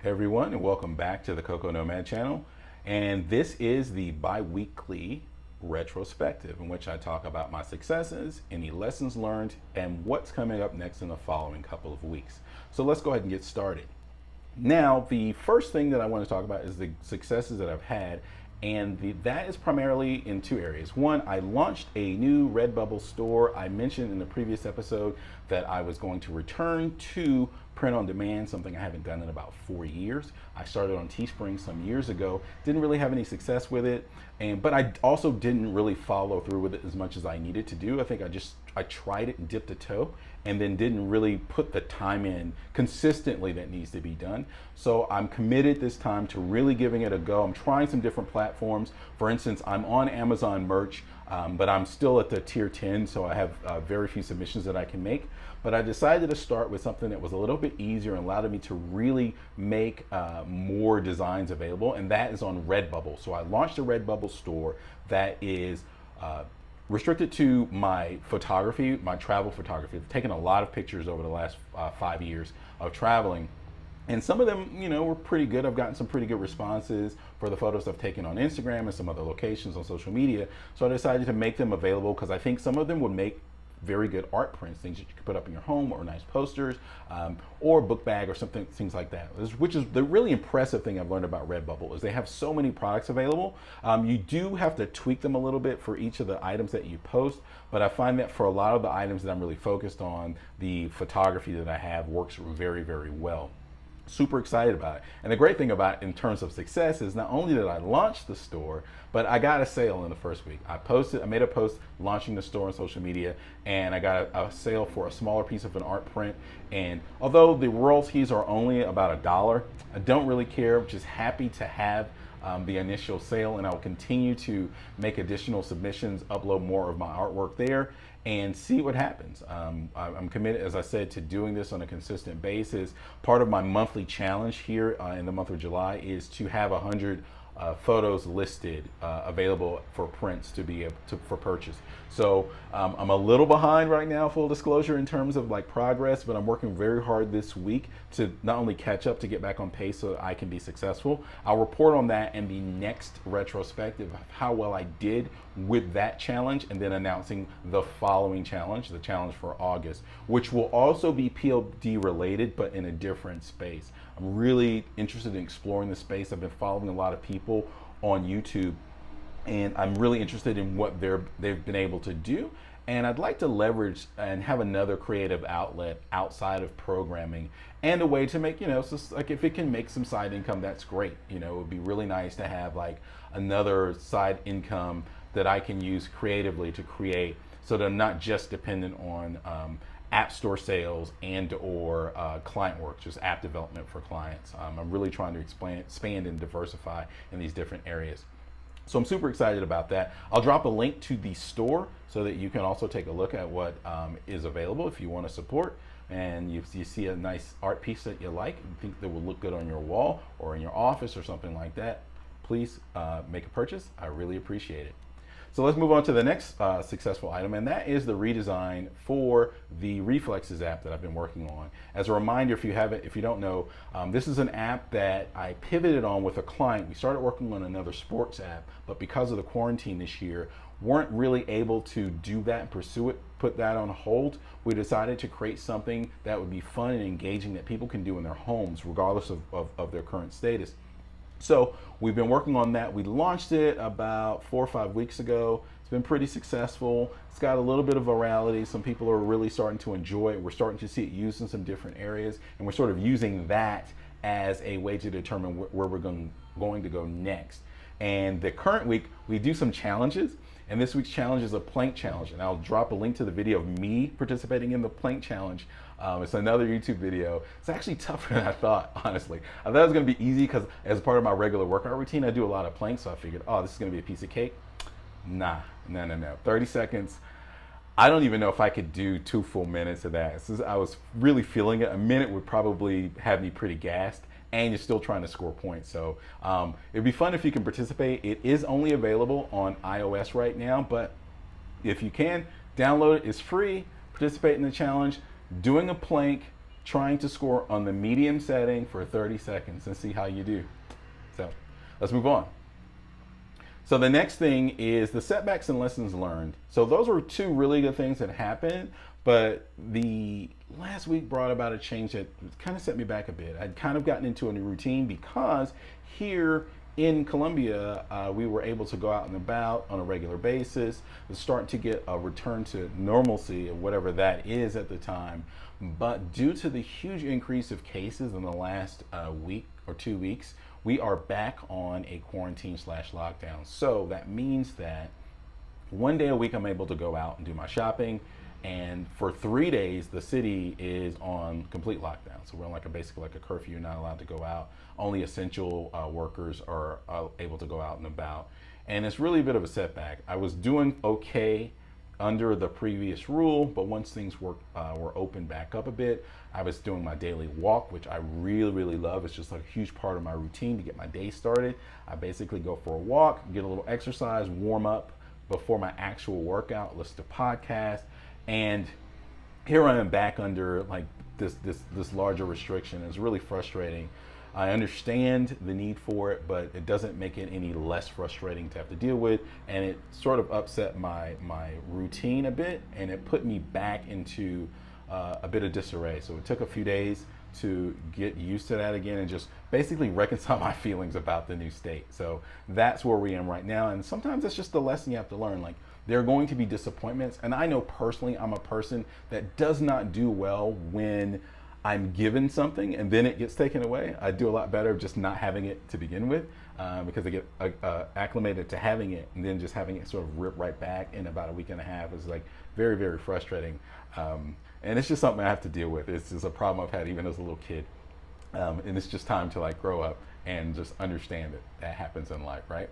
Hey everyone, and welcome back to the Coco Nomad channel. And this is the bi-weekly retrospective in which I talk about my successes, any lessons learned, and what's coming up next in the following couple of weeks. So let's go ahead and get started. Now, the first thing that I want to talk about is the successes that I've had, and that is primarily in two areas. One, I launched a new Redbubble store. I mentioned in the previous episode that I was going to return to print on demand, something I haven't done in about 4 years. I started on Teespring some years ago, didn't really have any success with it, but I also didn't really follow through with it as much as I needed to do. I think I tried it and dipped a toe and then didn't really put the time in consistently that needs to be done. So I'm committed this time to really giving it a go. I'm trying some different platforms. For instance, I'm on Amazon merch, but I'm still at the tier 10, so I have very few submissions that I can make. But I decided to start with something that was a little bit easier and allowed me to really make more designs available, and that is on Redbubble. So I launched a Redbubble store that is restricted to my photography, my travel photography. I've taken a lot of pictures over the last 5 years of traveling. And some of them, were pretty good. I've gotten some pretty good responses for the photos I've taken on Instagram and some other locations on social media. So I decided to make them available because I think some of them would make very good art prints, things that you could put up in your home, or nice posters, or book bag or something, things like that. Which is the really impressive thing I've learned about Redbubble is they have so many products available. You do have to tweak them a little bit for each of the items that you post, but I find that for a lot of the items that I'm really focused on, the photography that I have works very, very well. Super excited about it. And the great thing about it in terms of success is not only did I launch the store, but I got a sale in the first week. I made a post launching the store on social media, and I got a sale for a smaller piece of an art print. And although the royalties are only about $1, I don't really care. I'm just happy to have the initial sale, and I'll continue to make additional submissions, upload more of my artwork there, and see what happens. I'm committed, as I said, to doing this on a consistent basis. Part of my monthly challenge here in the month of July is to have 100 photos listed available for prints for purchase. So I'm a little behind right now, full disclosure, in terms of progress, but I'm working very hard this week to not only catch up, to get back on pace so that I can be successful. I'll report on that in the next retrospective, how well I did with that challenge, and then announcing the following challenge, the challenge for August, which will also be PLD related, but in a different space. I'm really interested in exploring the space. I've been following a lot of people on YouTube, and I'm really interested in what they've been able to do. And I'd like to leverage and have another creative outlet outside of programming, and a way to make, if it can make some side income, that's great. It would be really nice to have another side income that I can use creatively to create, so that I'm not just dependent on app store sales and or client work, just app development for clients. I'm really trying to expand and diversify in these different areas. So I'm super excited about that. I'll drop a link to the store so that you can also take a look at what is available if you want to support, and you see a nice art piece that you like and think that will look good on your wall or in your office or something like that. Please make a purchase. I really appreciate it. So let's move on to the next successful item, and that is the redesign for the Reflexes app that I've been working on. As a reminder, if you don't know, this is an app that I pivoted on with a client. We started working on another sports app, but because of the quarantine this year, weren't really able to do that and pursue it, put that on hold. We decided to create something that would be fun and engaging that people can do in their homes, regardless of their current status. So we've been working on that. We launched it about 4 or 5 weeks ago. It's been pretty successful. It's got a little bit of virality. Some people are really starting to enjoy it. We're starting to see it used in some different areas, and we're sort of using that as a way to determine where we're going to go next. And the current week, we do some challenges, and this week's challenge is a plank challenge, and I'll drop a link to the video of me participating in the plank challenge. It's another YouTube video. It's actually tougher than I thought, honestly. I thought it was gonna be easy because as part of my regular workout routine, I do a lot of planks, so I figured, oh, this is gonna be a piece of cake. Nah, no. 30 seconds. I don't even know if I could do 2 full minutes of that. I was really feeling it. A minute would probably have me pretty gassed, and you're still trying to score points. So it'd be fun if you can participate. It is only available on iOS right now, but if you can, download it. It's free. Participate in the challenge. Doing a plank trying to score on the medium setting for 30 seconds and see how you do. So let's move on. So the next thing is the setbacks and lessons learned. So those were two really good things that happened, but the last week brought about a change that kind of set me back a bit. I'd kind of gotten into a new routine because here in Colombia, we were able to go out and about on a regular basis, start to get a return to normalcy of whatever that is at the time. But due to the huge increase of cases in the last week or 2 weeks, we are back on a quarantine/lockdown. So that means that 1 day a week I'm able to go out and do my shopping, and for 3 days the city is on complete lockdown. So we're on basically like a curfew. You're not allowed to go out. Only essential workers are able to go out and about, and it's really a bit of a setback. I was doing okay under the previous rule, but once things were open back up a bit, I was doing my daily walk, which I really love. It's just like a huge part of my routine to get my day started. I basically go for a walk, get a little exercise, warm up before my actual workout, listen to podcasts, and here I am back under like this larger restriction. It's really frustrating. I understand the need for it, but it doesn't make it any less frustrating to have to deal with, and it sort of upset my routine a bit, and it put me back into a bit of disarray. So it took a few days to get used to that again and just basically reconcile my feelings about the new state. So that's where we am right now, and sometimes it's just the lesson you have to learn. Like, there are going to be disappointments, and I know personally I'm a person that does not do well when I'm given something and then it gets taken away. I do a lot better just not having it to begin with, because I get acclimated to having it, and then just having it sort of rip right back in about a week and a half is like very frustrating. And it's just something I have to deal with. It's just a problem I've had even as a little kid. And it's just time to like grow up and just understand that happens in life, right?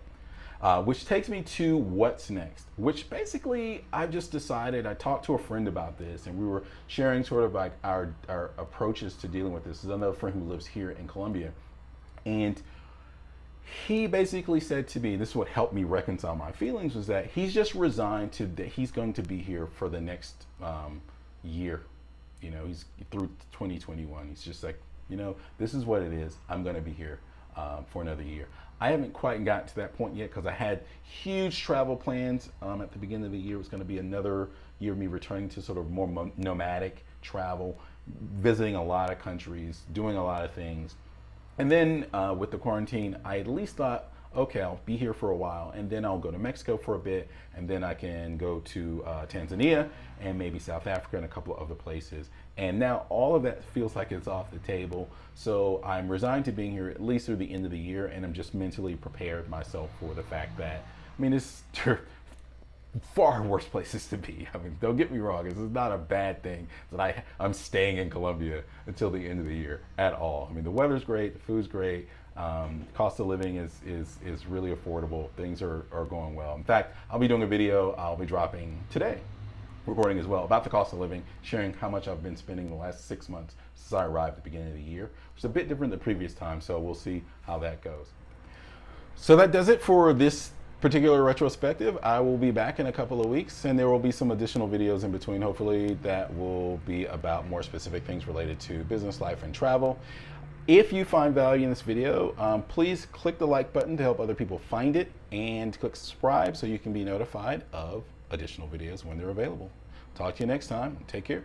Which takes me to what's next, which basically I've just decided. I talked to a friend about this, and we were sharing sort of like our approaches to dealing with this. This is another friend who lives here in Colombia, and he basically said to me, this is what helped me reconcile my feelings, was that he's just resigned to that he's going to be here for the next year. You know, he's through 2021. He's just like, you know, this is what it is. I'm going to be here for another year. I haven't quite gotten to that point yet because I had huge travel plans at the beginning of the year. It was going to be another year of me returning to sort of more nomadic travel, visiting a lot of countries, doing a lot of things. And then with the quarantine, I at least thought, okay, I'll be here for a while, and then I'll go to Mexico for a bit, and then I can go to Tanzania and maybe South Africa and a couple of other places. And now all of that feels like it's off the table. So I'm resigned to being here at least through the end of the year, and I'm just mentally prepared myself for the fact that, I mean, it's far worse places to be. I mean, don't get me wrong, this is not a bad thing that I'm staying in Colombia until the end of the year at all. I mean, the weather's great, the food's great, cost of living is really affordable. Things are going well. In fact, I'll be doing a video I'll be dropping today, recording as well, about the cost of living, sharing how much I've been spending the last 6 months since I arrived at the beginning of the year, which is a bit different than previous times, so we'll see how that goes. So that does it for this particular retrospective. I will be back in a couple of weeks, and there will be some additional videos in between, hopefully, that will be about more specific things related to business, life, and travel. If you find value in this video, please click the like button to help other people find it, and click subscribe so you can be notified of additional videos when they're available. Talk to you next time. Take care.